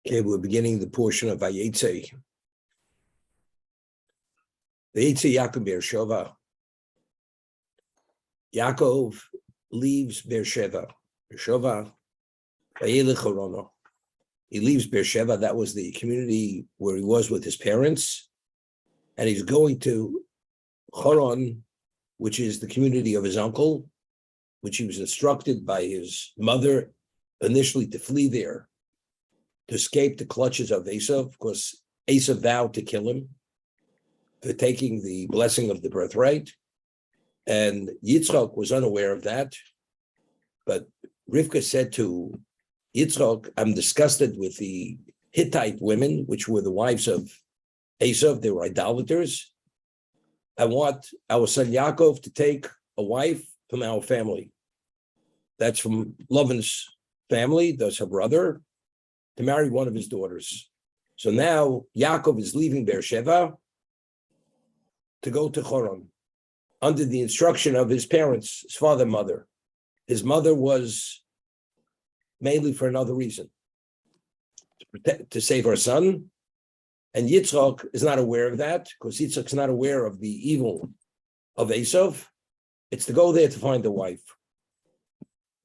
Okay, we're beginning the portion of Vayetze. Vayetze Yaakov Beersheva. Yaakov leaves Beersheva. Beersheva, Vayelech Horono. He leaves Beersheva. That was the community where he was with his parents. And he's going to Choron, which is the community of his uncle, which he was instructed by his mother initially to flee there, to escape the clutches of Esav, because Esav vowed to kill him for taking the blessing of the birthright. And Yitzchak was unaware of that. But Rivka said to Yitzchak, I'm disgusted with the Hittite women, which were the wives of Esav. They were idolaters. I want our son Yaakov to take a wife from our family. That's from Lavan's family. That's her brother, to marry one of his daughters. So now Yaakov is leaving Beersheva to go to Choron under the instruction of his parents, his father and mother. His mother was mainly for another reason, to save her son. And Yitzchak is not aware of that, because Yitzchak's not aware of the evil of Esav. It's to go there to find a wife.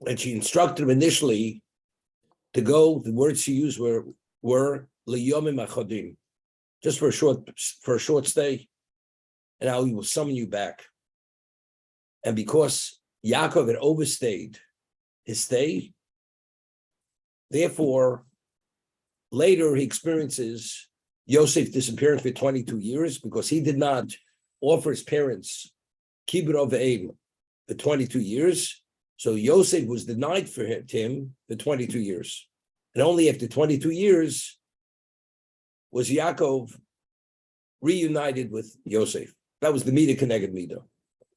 And she instructed him initially to go, the words she used were liyomim achodim, just for a short stay, and now he will summon you back. And because Yaakov had overstayed his stay, therefore, later he experiences Yosef disappearing for 22 years because he did not offer his parents kibbud ve'em for 22 years. So Yosef was denied for him for 22 years. And only after 22 years was Yaakov reunited with Yosef. That was the Midah Keneged Midah.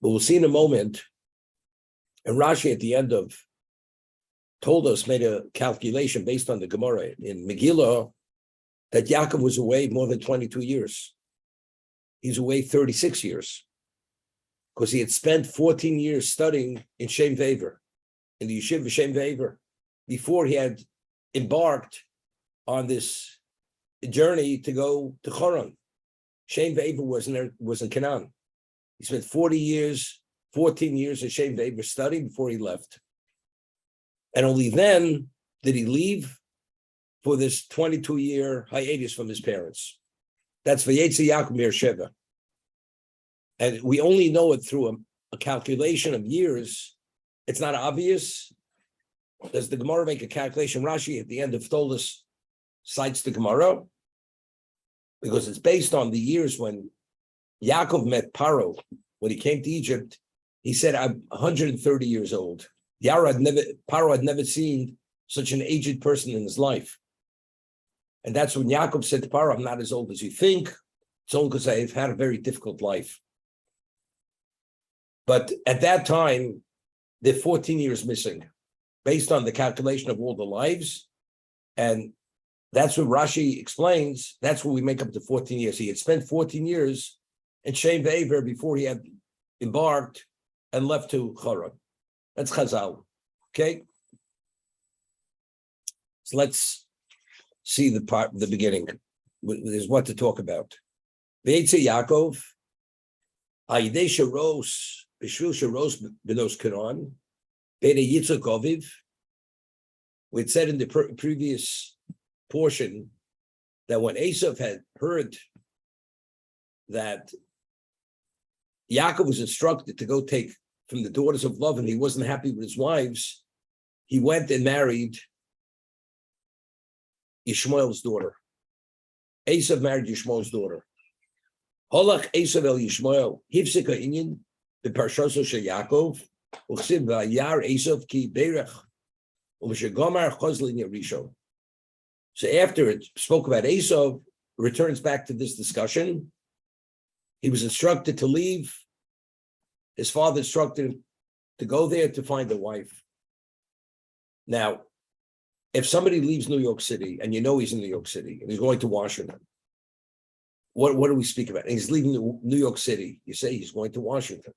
But we'll see in a moment, and Rashi at the end of told us, made a calculation based on the Gemara in Megillah, that Yaakov was away more than 22 years. He's away 36 years, because he had spent 14 years studying in Shem Ve'ever, in the yeshiva Shem Ve'ever, before he had embarked on this journey to go to Choron. Shem Ve'ever was in Canaan. He spent 14 years in Shem Ve'ever studying before he left. And only then did he leave for this 22-year hiatus from his parents. That's Vayetze Yaakov Beersheva. And we only know it through a calculation of years. It's not obvious. Does the Gemara make a calculation? Rashi at the end of told us, cites the Gemara, because it's based on the years when Yaakov met Paro. When he came to Egypt, he said, I'm 130 years old. Paro had never seen such an aged person in his life. And that's when Yaakov said to Paro, I'm not as old as you think. It's only because I've had a very difficult life. But at that time, they're 14 years missing, based on the calculation of all the lives. And that's what Rashi explains. That's what we make up to 14 years. He had spent 14 years in Shem Ve'ever before he had embarked and left to Choron. That's Chazal. Okay? So let's see the beginning. There's what to talk about. Vayetze Yaakov, Ayidei Sharos, Bishvil Sharos Benos Karan, Beta Yitzchak Oviv. We had said in the previous portion that when Esav had heard that Yaakov was instructed to go take from the daughters of Lavan, and he wasn't happy with his wives, he went and married Yishmael's daughter. Esav married Yishmael's daughter. Holach Esav el Yishmael, Hifsika Inyan, the Parshaso Shel Yaakov, Uchsiv Vayar Esav ki Berech, Umeshagomar Chozlin Yerisho. So after it spoke about Esav, returns back to this discussion. He was instructed to leave. His father instructed him to go there to find a wife. Now, if somebody leaves New York City, and you know he's in New York City, and he's going to Washington, what do we speak about? And he's leaving New York City. You say he's going to Washington.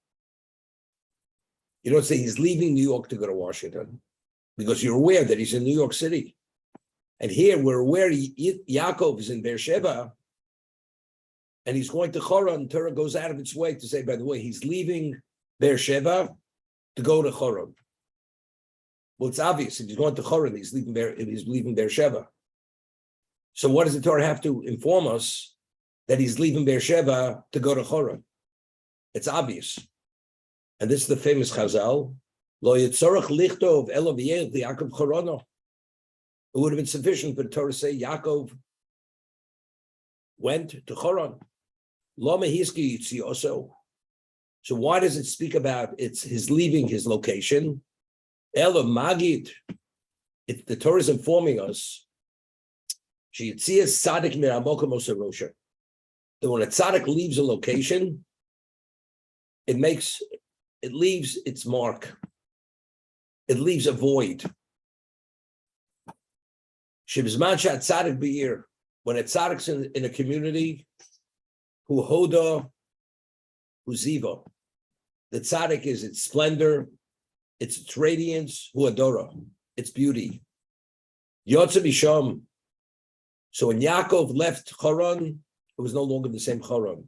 You don't say he's leaving New York to go to Washington, because you're aware that he's in New York City. And here we're aware Yaakov is in Beersheva, and he's going to Choron. Torah goes out of its way to say, by the way, he's leaving Beersheva to go to Choron. Well, it's obvious. If he's going to Choron, he's leaving Beersheva. So what does the Torah have to inform us? That he's leaving Beersheva to go to Choron. It's obvious. And this is the famous Chazal. Lo yitzorach lichtov elo v'yelech Yaakov Chorono. It would have been sufficient for the Torah to say Yaakov went to Choron. Lo mehiski yitzioso. So why does it speak about his leaving his location? Elo magid. The Torah is informing us that when a tzaddik leaves a location, it leaves its mark. It leaves a void. When a tzaddik's in a community, who hoda, who ziva. The tzaddik is its splendor, its radiance, who adora, its beauty. Yotze bisham. So when Yaakov left Choron, it was no longer the same Choron.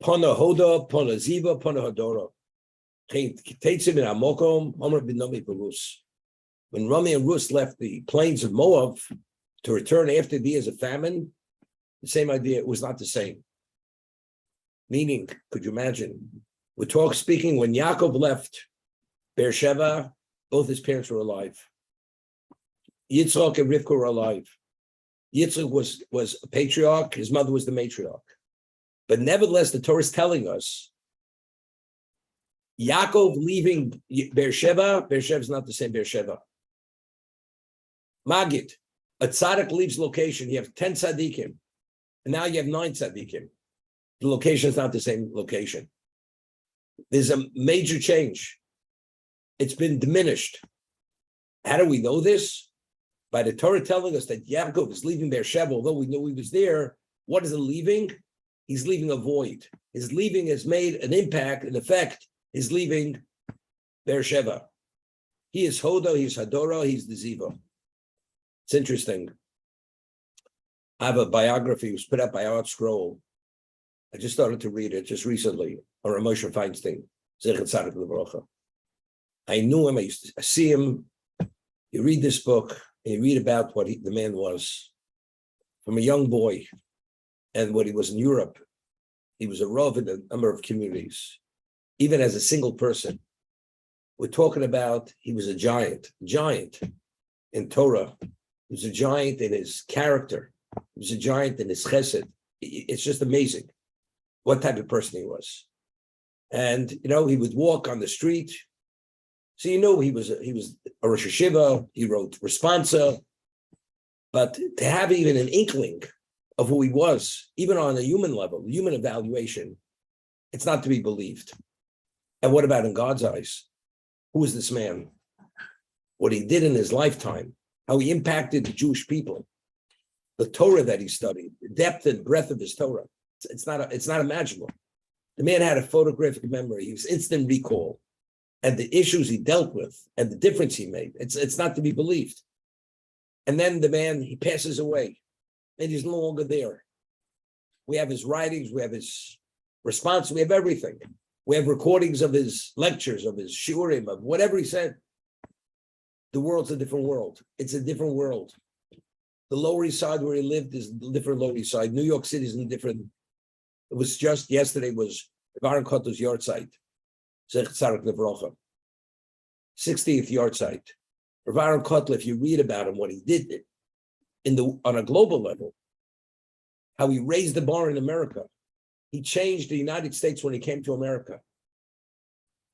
Pana hoda, pana ziva, pana hadora. When Rami and Rus left the plains of Moab to return after the years of famine, the same idea, it was not the same. Meaning, could you imagine? We're speaking when Yaakov left Beersheva, both his parents were alive. Yitzchak and Rivka were alive. Yitzchak was a patriarch, his mother was the matriarch. But nevertheless, the Torah is telling us Yaakov leaving Beersheva is not the same Beersheva. Magid, a tzaddik leaves location, you have 10 tzaddikim, and now you have 9 tzaddikim. The location is not the same location. There's a major change. It's been diminished. How do we know this? By the Torah telling us that Yaakov is leaving Beersheva, although we know he was there. What is he leaving? He's leaving a void. His leaving has made an impact, an effect. He's leaving Beersheva. He is Hoda, he's Hadora, he's the Ziva. It's interesting. I have a biography, it was put out by Art Scroll. I just started to read it just recently, on Moshe Feinstein, Zechet Tzaddik L'Bracha. I knew him, I used to see him. You read this book, and you read about what the man was from a young boy, and when he was in Europe, he was a rav in a number of communities, even as a single person. We're talking about, he was a giant in Torah. He was a giant in his character. He was a giant in his chesed. It's just amazing what type of person he was. And, he would walk on the street. So, he was a Rosh Hashiva, he wrote Responsa. But to have even an inkling of who he was, even on a human level, human evaluation, it's not to be believed. And what about in God's eyes? Who is this man? What he did in his lifetime, how he impacted the Jewish people, the Torah that he studied, the depth and breadth of his Torah. It's not imaginable. The man had a photographic memory. He was instant recall, and the issues he dealt with and the difference he made. It's not to be believed. And then the man, he passes away, and he's no longer there. We have his writings, we have his response, we have everything. We have recordings of his lectures, of his shiurim, of whatever he said. The world's a different world. It's a different world. The Lower East Side where he lived is a different Lower East Side. New York City is a different. It was just yesterday was Baron Kotler's yard site. 60th yard site. Baron Kotler, if you read about him, what he did on a global level, how he raised the bar in America. He changed the United States when he came to America.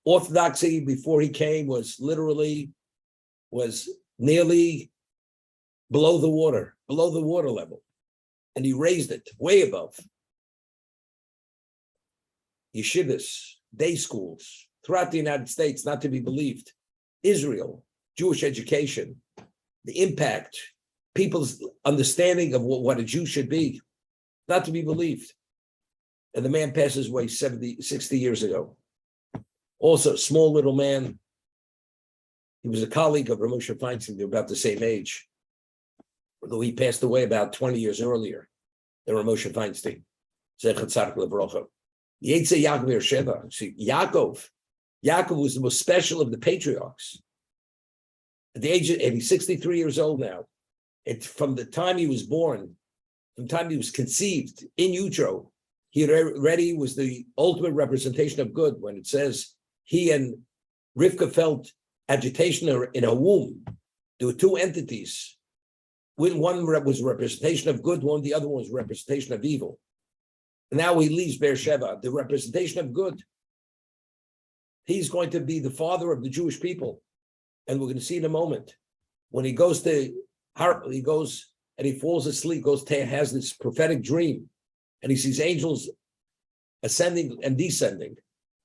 Orthodoxy before he came was nearly below the water level. And he raised it way above. Yeshivas, day schools, throughout the United States, not to be believed. Israel, Jewish education, the impact, people's understanding of what a Jew should be, not to be believed. And the man passes away 60 years ago. Also, small little man. He was a colleague of Moshe Feinstein. They were about the same age. although he passed away about 20 years earlier, the Moshe Feinstein. Zechat Tzaddik Levrocha. Yetze Yaakov Beersheva. See, Yaakov was the most special of the patriarchs. At the age of, and he's 63 years old now. From the time he was born, from the time he was conceived in utero, he already was the ultimate representation of good. When it says he and Rivka felt agitation in her womb, there were two entities. One was a representation of good, the other one was a representation of evil. And now he leaves Beersheva, the representation of good. He's going to be the father of the Jewish people. And we're going to see in a moment. When he goes to he goes and he falls asleep, has this prophetic dream, and he sees angels ascending and descending,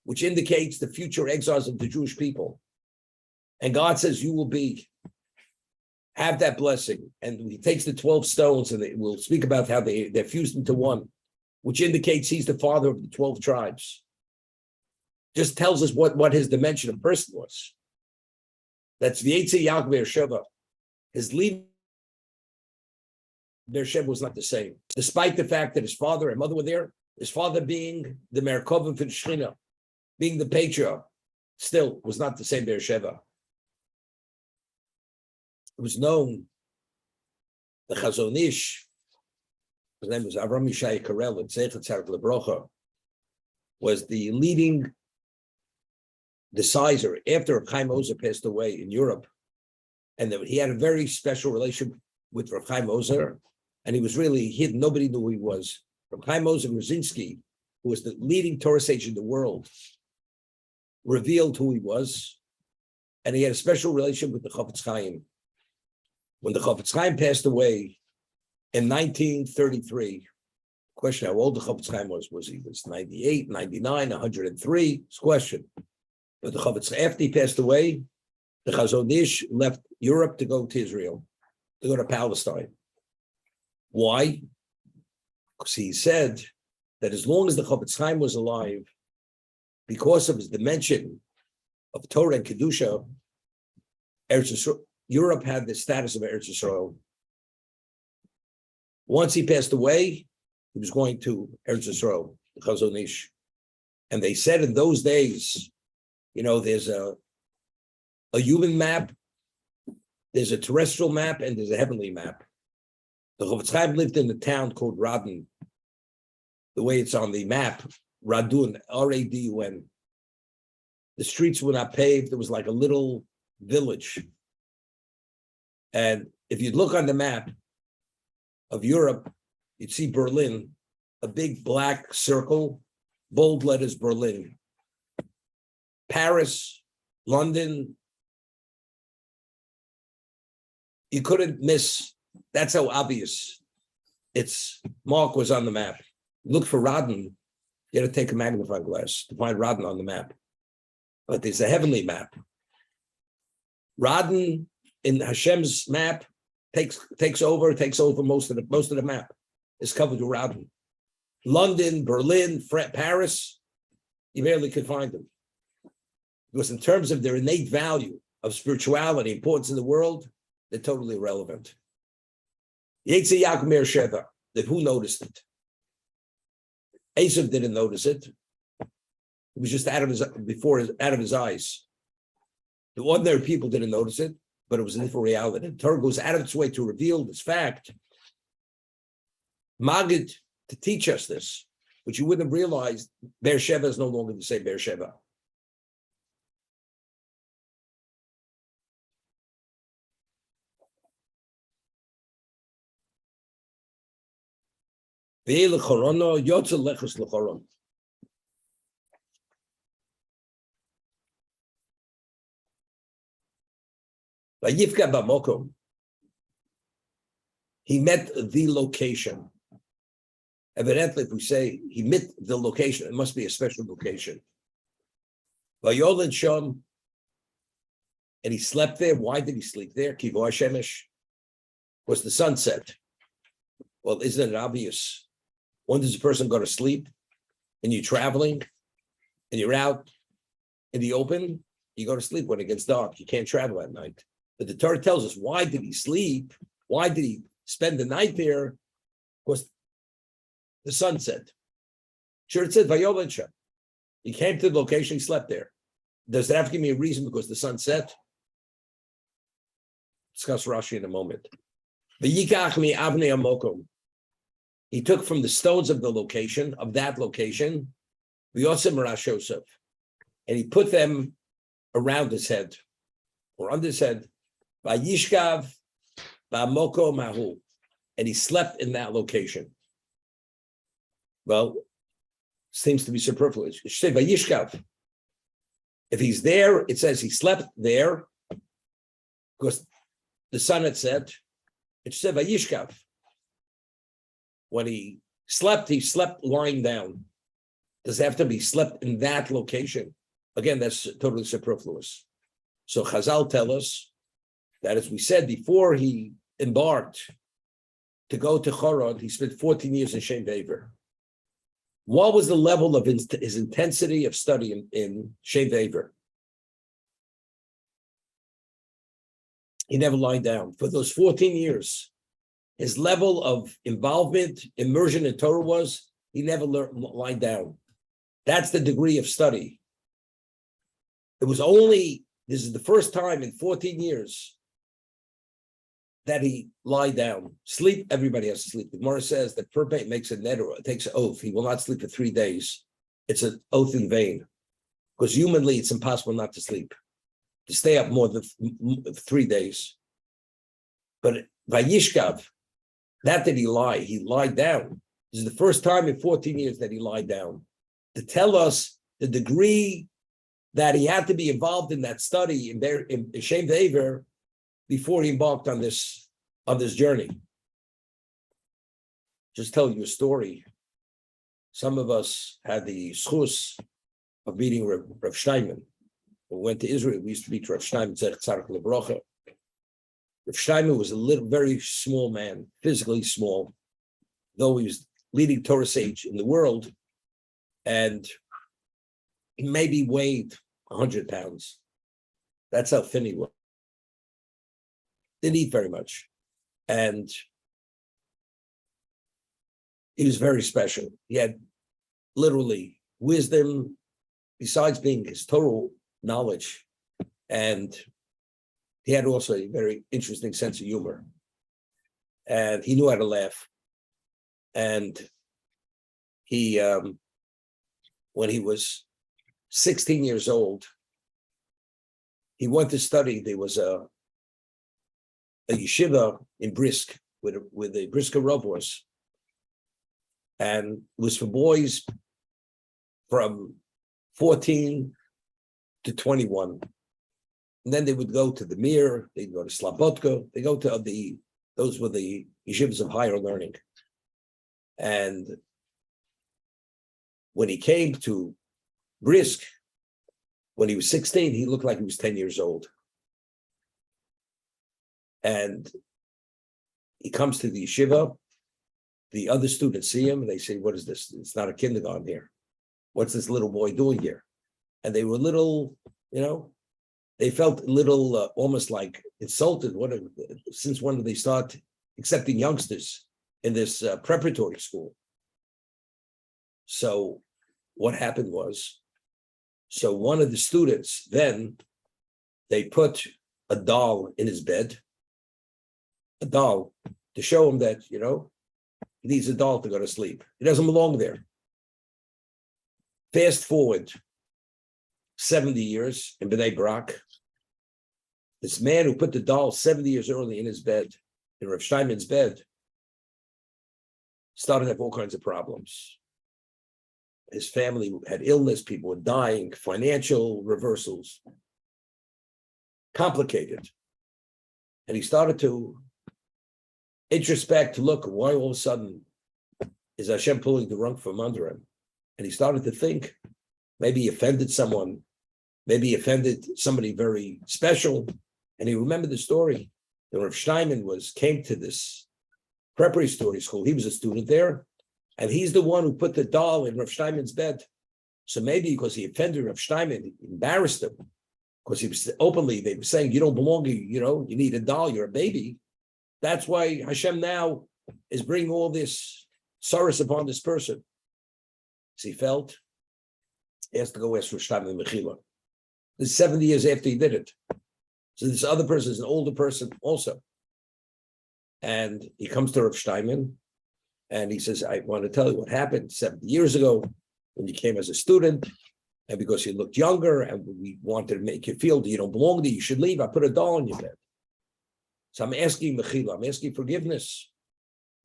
which indicates the future exiles of the Jewish people. And God says, you will have that blessing. And he takes the 12 stones, and we'll speak about how they're fused into one, which indicates he's the father of the 12 tribes. Just tells us what his dimension of person was. That's V'yetze Yaakov Beersheva. His leaving Beersheva was not the same, despite the fact that his father and mother were there. His father being the Merkovim for the Shechina, being the patriarch, still was not the same Beersheva. It was known, the Chazon Ish, his name was Avram Yishai Karel, and Zechat Tzaddik Levrocha, was the leading decider after Chaim Ozer passed away in Europe. And he had a very special relationship with Rav Chaim Ozer, and he was really hidden. Nobody knew who he was. Rav Chaim Ozer Brzezinski, who was the leading Torah sage in the world, revealed who he was, and he had a special relationship with the Chafetz Chaim. When the Chafetz Chaim passed away in 1933, question how old the Chafetz Chaim was he 98, 99, 103? It's a question. But the Chafetz Chaim, after he passed away, the Chazon Ish left Europe to go to Israel, to go to Palestine. Why? Because he said that as long as the Chafetz Chaim was alive, because of his dimension of Torah and Kedusha, Europe had the status of Eretz Yisrael. Once he passed away, he was going to Eretz Yisrael, the Chazon Ish. And they said in those days, there's a human map, there's a terrestrial map, and there's a heavenly map. The Chafetz Chaim lived in a town called Radun, the way it's on the map, Radun, R-A-D-U-N. The streets were not paved. It was like a little village. And if you look on the map of Europe, you'd see Berlin, a big black circle, bold letters, Berlin. Paris, London, you couldn't miss. That's how obvious its mark was on the map. Look for Radun, you had to take a magnifying glass to find Radun on the map. But there's a heavenly map. Radun in Hashem's map takes over most of the map. It's covered with Radun. London, Berlin, Paris, you barely could find them. Because in terms of their innate value of spirituality, importance in the world, they're totally irrelevant. Yetze Yaakov Beersheva, that who noticed it? Esav didn't notice it. It was just out of his eyes. The ordinary people didn't notice it, but it was a different reality. And Torah goes out of its way to reveal this fact, Magid, to teach us this, which you wouldn't have realized. Beersheva is no longer the same Beersheva. He met the location. Evidently, if we say he met the location, it must be a special location. And he slept there. Why did he sleep there? Kivo Hashemesh was the sunset. Well, isn't it obvious? When does a person go to sleep? And you're traveling, and you're out in the open, you go to sleep when it gets dark. You can't travel at night. But the Torah tells us, why did he sleep? Why did he spend the night there was the sun set. Sure, it said Vayolensha. He came to the location, he slept there. Does it have to give me a reason because the sun set? Discuss Rashi in a moment. V'yikach mi avnei hamokom. He took from the stones of the location, of that location, v'yosem Rash Yosef, and he put them around his head, or under his head, v'yishkav v'amoko mahu, and he slept in that location. Well, seems to be superfluous. It should say v'yishkav. If he's there, it says he slept there, because the sun had set. It should say v'yishkav. When he slept lying down. Does it have to be slept in that location? Again, that's totally superfluous. So Chazal tell us that, as we said before, he embarked to go to Choron. He spent 14 years in Shem Ve'ever. What was the level of his intensity of study in Shem Ve'ever? He never lied down. For those 14 years, his level of involvement, immersion in Torah was, he never lied down. That's the degree of study. It was only, this is the first time in 14 years that he lied down. Sleep, everybody has to sleep. The Gemara says that Purpay makes a neder, takes an oath. He will not sleep for 3 days. It's an oath in vain. Because humanly, it's impossible not to sleep, to stay up more than 3 days. But Vayishkav, that did he lie? He lied down. This is the first time in 14 years that he lied down. To tell us the degree that he had to be involved in that study in Shem Ve'ever before he embarked on this journey. Just tell you a story. Some of us had the schus of meeting Rav Steinman. When we went to Israel, we used to meet Rav Steinman, Zech Tzarech Lebrocha. Rav Steinman was a very small man, physically small, though he was leading Torah sage in the world, and he maybe weighed 100 pounds. That's how thin he was. Didn't eat very much. And he was very special. He had literally wisdom, besides being his total knowledge, and he had also a very interesting sense of humor. And he knew how to laugh. And he, when he was 16 years old, he went to study. There was a yeshiva in Brisk, with a Brisker Rav was. And it was for boys from 14 to 21. And then they would go to the Mir, they'd go to Slobodka, they go to those were the yeshivas of higher learning. And when he came to Brisk, when he was 16, he looked like he was 10 years old. And he comes to the yeshiva, the other students see him, and they say, what is this? It's not a kindergarten here. What's this little boy doing here? And they were little, they felt a little almost like insulted. Since when did they start accepting youngsters in this preparatory school? So what happened was, so one of the students, then they put a doll in his bed, a doll, to show him that, he needs a doll to go to sleep. He doesn't belong there. Fast forward 70 years in Bnei Brak, this man who put the doll 70 years early in his bed, in Rav Steinman's bed, started to have all kinds of problems. His family had illness, people were dying, financial reversals, complicated. And he started to introspect, to look, why all of a sudden is Hashem pulling the rug from under him? And he started to think, maybe he offended someone, maybe he offended somebody very special. And he remembered the story that Rav Steinman came to this preparatory school. He was a student there, and he's the one who put the doll in Rav Steinman's bed. So maybe because he offended Rav Steinman, he embarrassed him, because he was openly, they were saying, you don't belong, you need a doll, you're a baby. That's why Hashem now is bringing all this sorrows upon this person. So he felt he has to go ask for Shtam and Mechila. This is 70 years after he did it. So this other person is an older person also. And he comes to Rav Steinman and he says, I want to tell you what happened 70 years ago when you came as a student, and because you looked younger and we wanted to make you feel that you don't belong there, you should leave. I put a doll on your bed. So I'm asking Mechila, I'm asking forgiveness.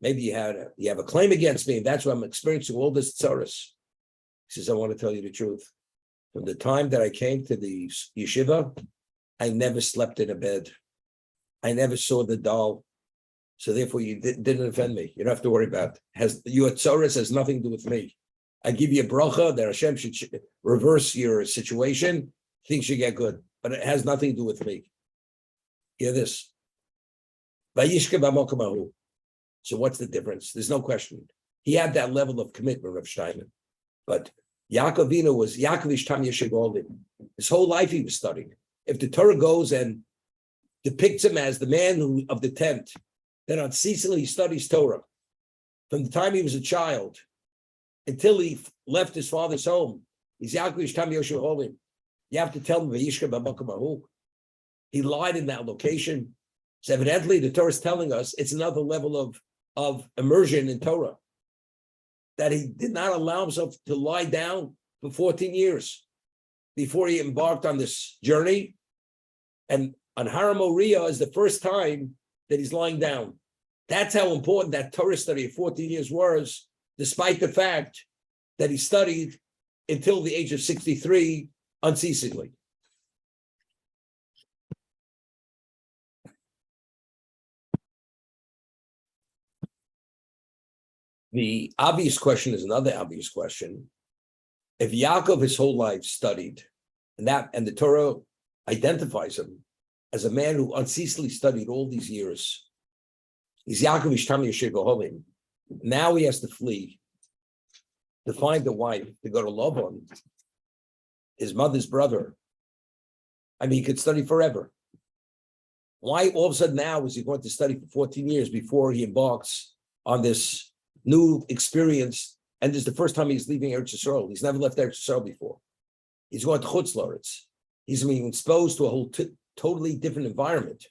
Maybe you have a claim against me, and that's why I'm experiencing all this tsaros. He says, I want to tell you the truth. From the time that I came to the yeshiva, I never slept in a bed. I never saw the doll. So therefore, you didn't offend me. You don't have to worry about it. Your tsaros has nothing to do with me. I give you a bracha that Hashem should reverse your situation. Things should get good. But it has nothing to do with me. Hear this. So what's the difference? There's no question. He had that level of commitment of Steinman. But Yaakov Avinu was Yaakov Ishtam Yeshigolim. His whole life he was studying. If the Torah goes and depicts him as the man of the tent that unceasingly studies Torah from the time he was a child until he left his father's home, he's Yaakov Ishtam Yeshigolim. You have to tell him Vayishka B'Makamahu. He lied in that location. So evidently the Torah is telling us it's another level of immersion in Torah, that he did not allow himself to lie down for 14 years before he embarked on this journey. And on Har Moriah is the first time that he's lying down. That's how important that Torah study of 14 years was, despite the fact that he studied until the age of 63 unceasingly. The obvious question is another obvious question. If Yaakov his whole life studied, and the Torah identifies him as a man who unceasingly studied all these years, he's Yaakov Ishtam Yeshigolim. Now he has to flee to find a wife, to go to Lavan, his mother's brother. I mean, he could study forever. Why all of a sudden now is he going to study for 14 years before he embarks on this new experience? And this is the first time he's leaving Eretz Yisrael. He's never left Eretz Yisrael before. He's going to Chutz La'aretz. He's being exposed to a whole totally different environment.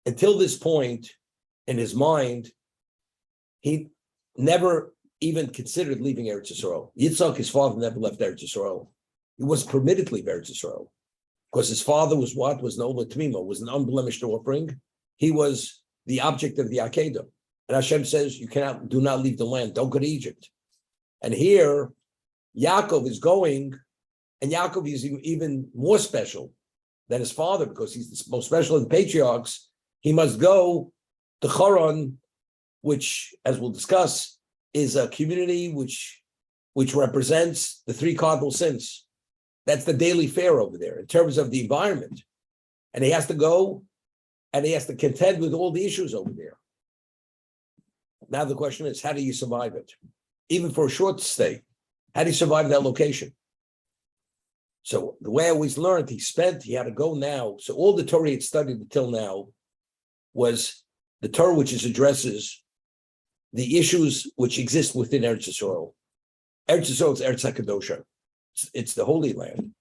Until this point, in his mind, he never even considered leaving Eretz Yisrael. Yitzhak, his father, never left Eretz Yisrael. He was permitted to leave Eretz Yisrael because his father was what? Was an Ola Tmima, was an unblemished offering. He was the object of the Akedah. And Hashem says, do not leave the land. Don't go to Egypt. And here, Yaakov is going, and Yaakov is even more special than his father because he's the most special of the patriarchs. He must go to Haran, which, as we'll discuss, is a community which represents the three cardinal sins. That's the daily fare over there in terms of the environment. And he has to go, and he has to contend with all the issues over there. Now the question is, how do you survive it? Even for a short stay, how do you survive that location? So the way I always learned, he had to go now. So all the Torah he had studied until now was the Torah which addresses the issues which exist within Eretz Yisrael. Eretz Yisrael is Eretz HaKadosha. It's the Holy Land.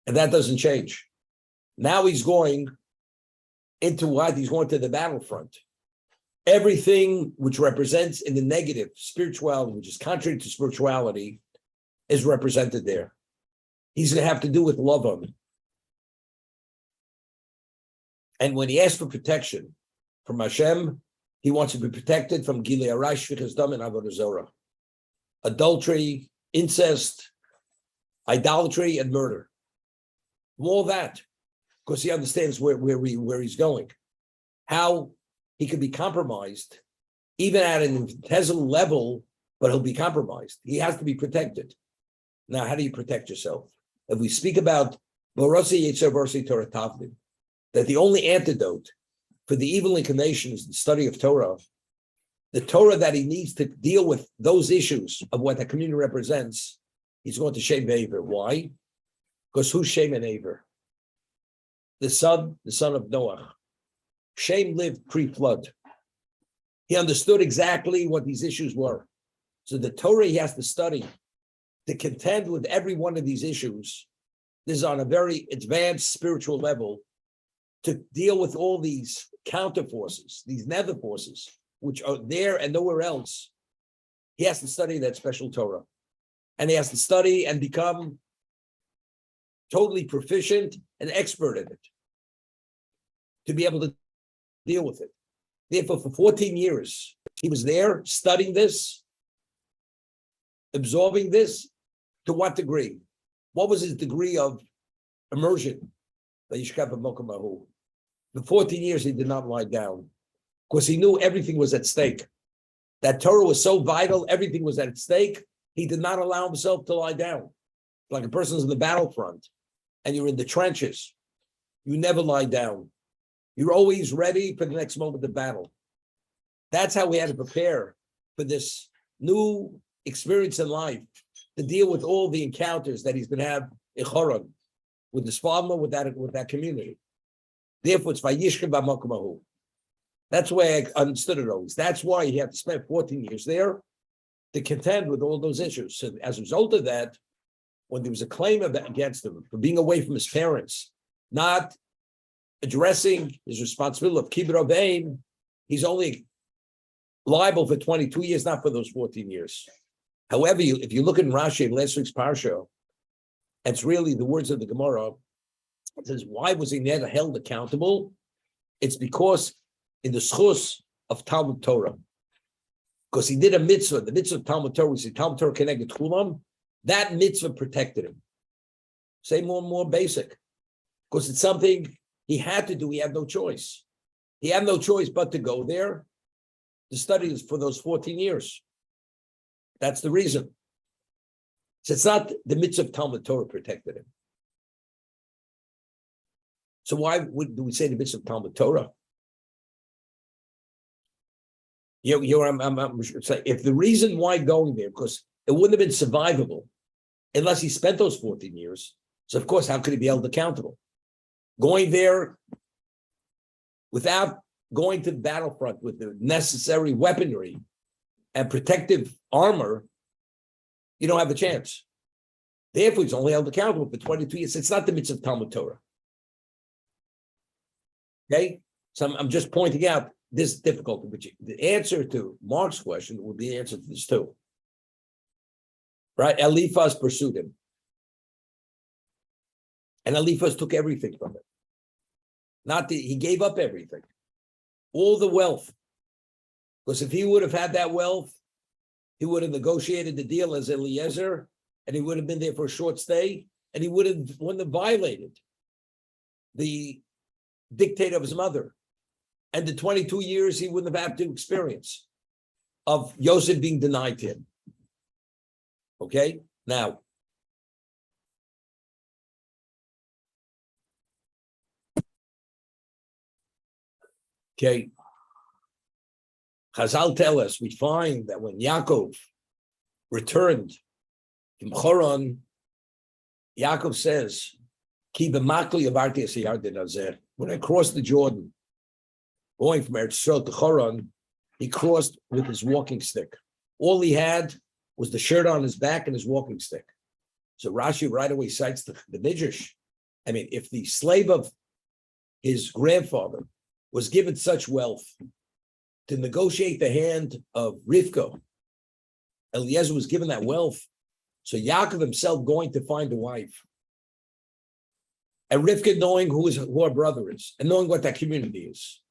And that doesn't change. Now he's going into what? He's going to the battlefront. Everything which represents in the negative spirituality, which is contrary to spirituality, is represented there. He's going to have to do with love on him. And when he asks for protection from Hashem, he wants to be protected from Gilei Arash, Shfichas Dam, and Avodah Zorah. Adultery, incest, idolatry, and murder. All that, because he understands where he's going. How he can be compromised, even at an infinitesimal level, but he'll be compromised. He has to be protected. Now, how do you protect yourself? If we speak about Borasi Yetzer Borasi Torah Tavlim, that the only antidote for the evil inclination is the study of Torah, the Torah that he needs to deal with those issues of what the community represents, he's going to Shem Aver. Why? Because who's Shem and Aver? The son of Noah. Shem lived pre-flood. He understood exactly what these issues were. So the Torah he has to study to contend with every one of these issues. This is on a very advanced spiritual level to deal with all these counter forces, these nether forces, which are there and nowhere else. He has to study that special Torah. And he has to study and become totally proficient and expert in it to be able to deal with it. Therefore, for 14 years, he was there studying this, absorbing this. To what degree? What was his degree of immersion? For 14 years, he did not lie down because he knew everything was at stake. That Torah was so vital, everything was at stake. He did not allow himself to lie down. Like a person's in the battlefront and you're in the trenches. You never lie down. You're always ready for the next moment of battle. That's how we had to prepare for this new experience in life, to deal with all the encounters that he's going to have in Choron, with his farmer, with that community. Therefore, it's Vayishka B'Makom. That's the way I understood it always. That's why he had to spend 14 years there to contend with all those issues. So as a result of that, when there was a claim against him for being away from his parents, not addressing his responsibility of kibbur of aim, he's only liable for 22 years, not for those 14 years. However, if you look in Rashi in last week's parsha, it's really the words of the Gemara. It says, why was he never held accountable? It's because in the schus of Talmud Torah, because he did a mitzvah, the mitzvah of Talmud Torah, we say Talmud Torah connected Chulam, that mitzvah protected him. Say more basic, because it's something he had to do. He had no choice. He had no choice but to go there to study for those 14 years. That's the reason. So it's not the mitzvah of Talmud Torah protected him. So why do we say the mitzvah of Talmud Torah? I'm saying, if the reason why going there, because it wouldn't have been survivable unless he spent those 14 years. So of course, how could he be held accountable? Going there without going to the battlefront with the necessary weaponry and protective armor, you don't have a chance. Therefore, he's only held accountable for 22 years. It's not the mitzvah of Talmud Torah. Okay? So I'm just pointing out this difficulty, which the answer to Mark's question would be the answer to this too. Right? Eliphaz pursued him. And Eliphaz took everything from him. He gave up everything. All the wealth. Because if he would have had that wealth, he would have negotiated the deal as Eliezer, and he would have been there for a short stay, and he wouldn't have violated the dictate of his mother. And the 22 years he wouldn't have had to experience of Yosef being denied to him. Okay? Now, okay, Chazal tell us, we find that when Yaakov returned from Choron, Yaakov says, Ki b'makli avarti es hayarden hazeh. When I crossed the Jordan, going from Eretz Yisrael to Choron, he crossed with his walking stick. All he had was the shirt on his back and his walking stick. So Rashi right away cites the Midrash. I mean, if the slave of his grandfather was given such wealth to negotiate the hand of Rivka, Eliezer was given that wealth. So Yaakov himself going to find a wife, and Rivka knowing who her brother is, and knowing what that community is.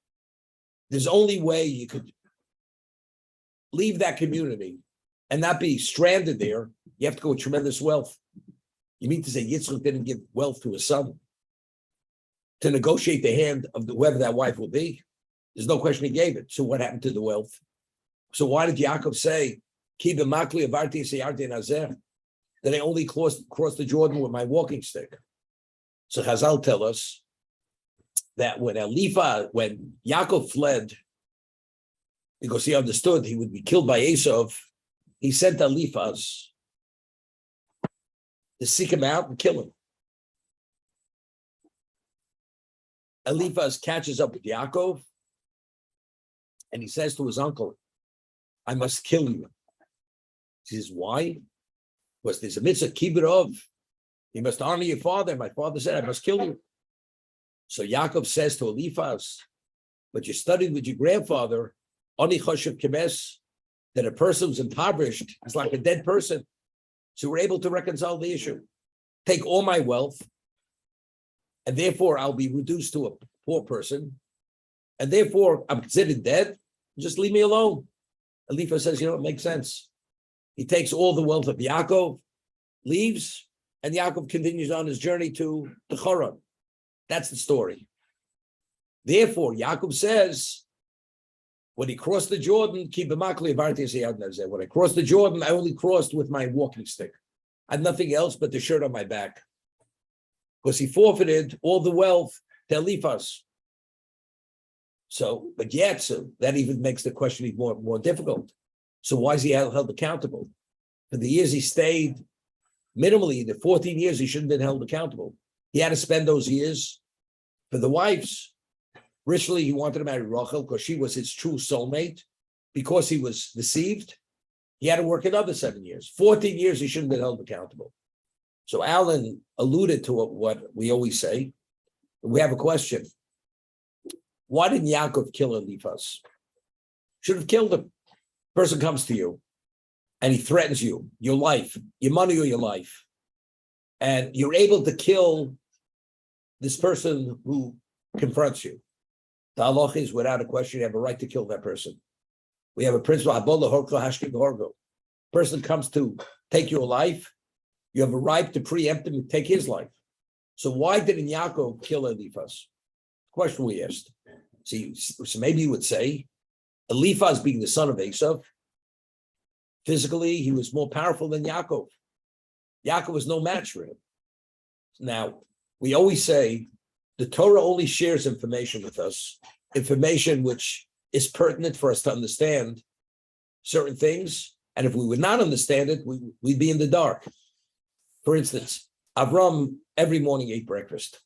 There's only way you could leave that community and not be stranded there. You have to go with tremendous wealth. You mean to say Yitzchak didn't give wealth to his son to negotiate the hand of whoever that wife will be? There's no question he gave it. So what happened to the wealth? So why did Yaakov say, Ki b'makli avarti es hayarden hazeh, that I only crossed the Jordan with my walking stick? So Chazal tell us that when Yaakov fled, because he understood he would be killed by Esau, he sent Eliphaz to seek him out and kill him. Eliphaz catches up with Yaakov, And he says to his uncle, I must kill you. He says, why? Because there's a mitzvah, kibbut. You must honor your father. My father said, I must kill you. So Yaakov says to Eliphaz, but you studied with your grandfather, Ani Choshev Kemes, that a person who's impoverished is like a dead person. So we're able to reconcile the issue. Take all my wealth, and therefore I'll be reduced to a poor person, and therefore I'm considered dead. Just leave me alone. Eliphaz says, it makes sense. He takes all the wealth of Yaakov, leaves, and Yaakov continues on his journey to the Haran. That's the story. Therefore, Yaakov says, when he crossed the Jordan, when I crossed the Jordan, I only crossed with my walking stick. I had nothing else but the shirt on my back. Because he forfeited all the wealth to Eliphaz. So that even makes the question even more difficult. So why is he held accountable? For the years he stayed, minimally, the 14 years, he shouldn't have been held accountable. He had to spend those years for the wives. Originally, he wanted to marry Rachel because she was his true soulmate. Because he was deceived, he had to work another 7 years. 14 years, he shouldn't have been held accountable. So Alan alluded to what we always say. We have a question. Why didn't Yaakov kill Eliphaz? Should have killed him. Person comes to you and he threatens you, your life, your money or your life. And you're able to kill this person who confronts you. The halach is, without a question, you have a right to kill that person. We have a principle, person comes to take your life, you have a right to preempt him and take his life. So why didn't Yaakov kill Eliphaz? Question we asked. See, so maybe you would say, Eliphaz being the son of Esav, physically, he was more powerful than Yaakov. Yaakov was no match for him. Now, we always say, the Torah only shares information with us, information which is pertinent for us to understand certain things. And if we would not understand it, we'd be in the dark. For instance, Avram every morning ate breakfast.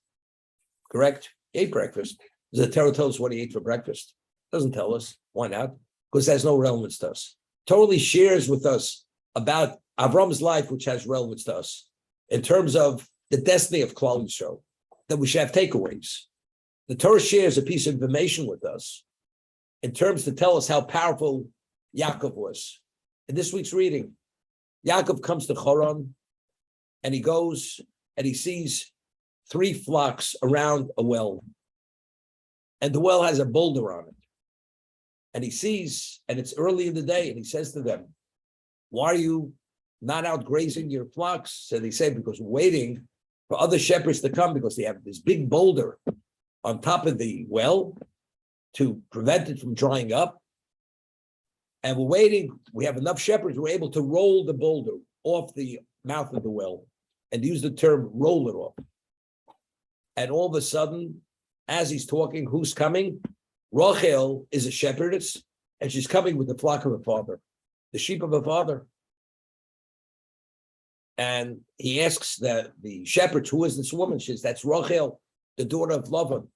Correct? He ate breakfast. Does the Torah tell us what he ate for breakfast? Doesn't tell us. Why not? Because there's no relevance to us. Totally shares with us about Avram's life, which has relevance to us in terms of the destiny of Klal Yisrael, that we should have takeaways. The Torah shares a piece of information with us in terms to tell us how powerful Yaakov was. In this week's reading, Yaakov comes to Haran and he goes and he sees 3 flocks around a well. And the well has a boulder on it. And he sees, and it's early in the day, and he says to them, why are you not out grazing your flocks? So they say, because we're waiting for other shepherds to come because they have this big boulder on top of the well to prevent it from drying up. And we're waiting. We have enough shepherds. We're able to roll the boulder off the mouth of the well and use the term roll it off. And all of a sudden, as he's talking, who's coming? Rachel is a shepherdess, and she's coming with the flock of her father, the sheep of her father. And he asks the shepherds, who is this woman? She says, that's Rachel, the daughter of Lavan.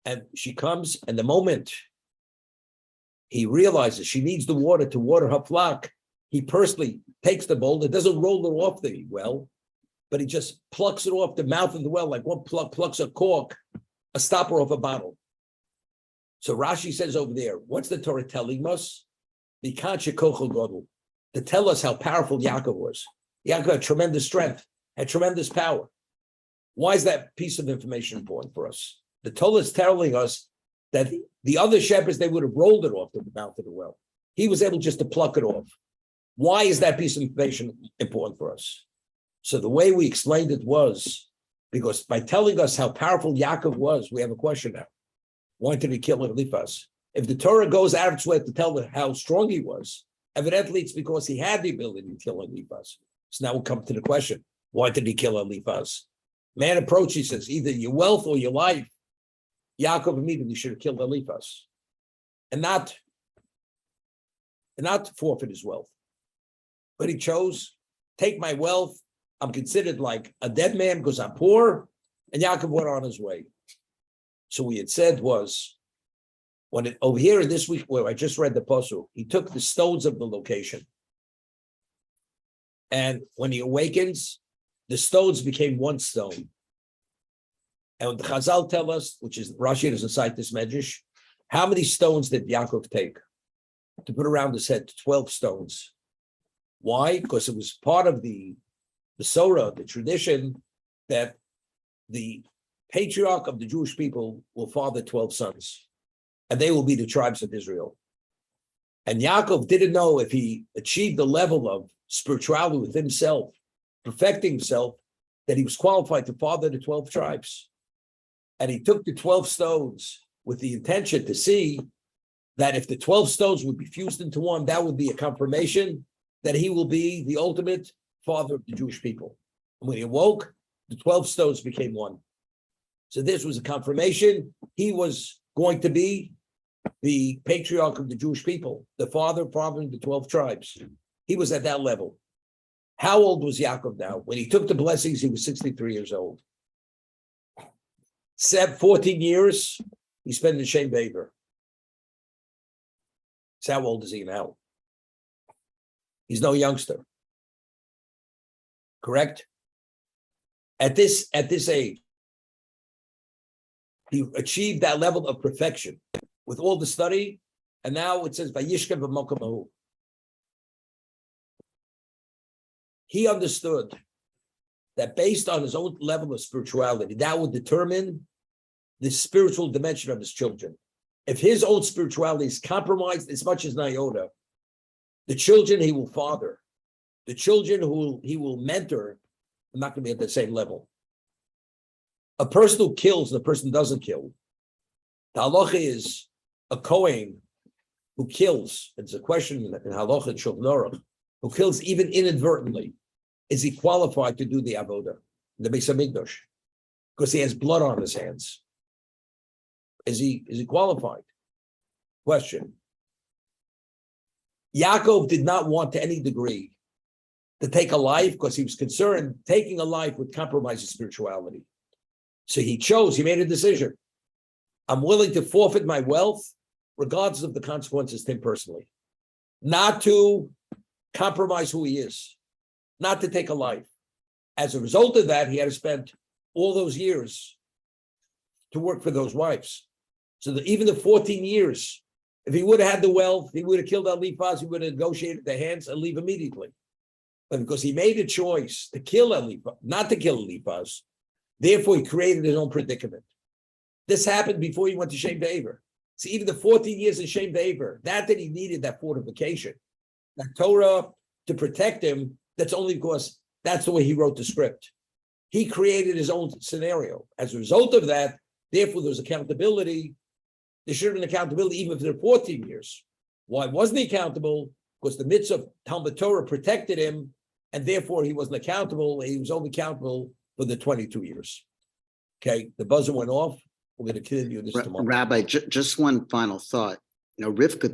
And she comes, and the moment he realizes she needs the water to water her flock, he personally takes the boulder, doesn't roll it off the well, but he just plucks it off the mouth of the well, like one plucks a cork, a stopper off a bottle. So Rashi says over there, what's the Torah telling us? To tell us how powerful Yaakov was. Yaakov had tremendous strength, had tremendous power. Why is that piece of information important for us? The Torah is telling us that the other shepherds, they would have rolled it off the mouth of the well. He was able just to pluck it off. Why is that piece of information important for us? So the way we explained it was, because by telling us how powerful Yaakov was, we have a question now. Why did he kill Eliphaz? If the Torah goes out of its way to tell how strong he was, evidently it's because he had the ability to kill Eliphaz. So now we'll come to the question, why did he kill Eliphaz? Man approach, he says, either your wealth or your life. Yaakov immediately should have killed Eliphaz and not forfeit his wealth. But he chose, take my wealth, I'm considered like a dead man because I'm poor, and Yaakov went on his way. So we had said was, Over here in this week where I just read the pasuk, he took the stones of the location. And when he awakens, the stones became one stone. And the Chazal tell us, which is Rashi doesn't cite this medrash, how many stones did Yaakov take to put around his head? 12 stones. Why? Because it was part of the Sorah, the tradition, that the patriarch of the Jewish people will father 12 sons, and they will be the tribes of Israel. And Yaakov didn't know if he achieved the level of spirituality with himself, perfecting himself, that he was qualified to father the 12 tribes. And he took the 12 stones with the intention to see that if the 12 stones would be fused into one, that would be a confirmation that he will be the ultimate father of the Jewish people. And when he awoke, the 12 stones became one. So this was a confirmation. He was going to be the patriarch of the Jewish people, the father fathering the 12 tribes. He was at that level. How old was Yaakov now? When he took the blessings, he was 63 years old. 14 years, he spent in Shem Be'er. So how old is he now? He's no youngster. Correct? At this age, he achieved that level of perfection with all the study, and now it says Vayishka b'makom hahu. He understood that based on his own level of spirituality, that would determine the spiritual dimension of his children. If his own spirituality is compromised as much as iota, the children he will father, the children he will mentor, are not going to be at the same level. A person who kills and a person who doesn't kill, the halacha is a Kohen who kills. It's a question in halacha and Shulchan Aruch, who kills even inadvertently. Is he qualified to do the avodah, the Beis Hamikdash? Because he has blood on his hands. Is he qualified? Question. Yaakov did not want to any degree to take a life because he was concerned taking a life would compromise his spirituality. So he made a decision. I'm willing to forfeit my wealth, regardless of the consequences to him personally. Not to compromise who he is, not to take a life. As a result of that, he had to spend all those years to work for those wives. So that even the 14 years, if he would have had the wealth, he would have killed Eliphaz, he would have negotiated the hands and leave immediately. But because he made a choice to kill Eliphaz, not to kill Eliphaz, therefore he created his own predicament. This happened before he went to Shem Be'er. So even the 14 years in Shem Be'er, that he needed that fortification, that Torah to protect him, that's only because that's the way he wrote the script. He created his own scenario. As a result of that, therefore there's accountability. There should have been accountability even if they're 14 years. Why wasn't he accountable? Because the mitzvah of Talmud Torah protected him, and therefore he wasn't accountable. He was only accountable for the 22 years. Okay, the buzzer went off. We're going to continue this tomorrow. Rabbi, just one final thought. Rivka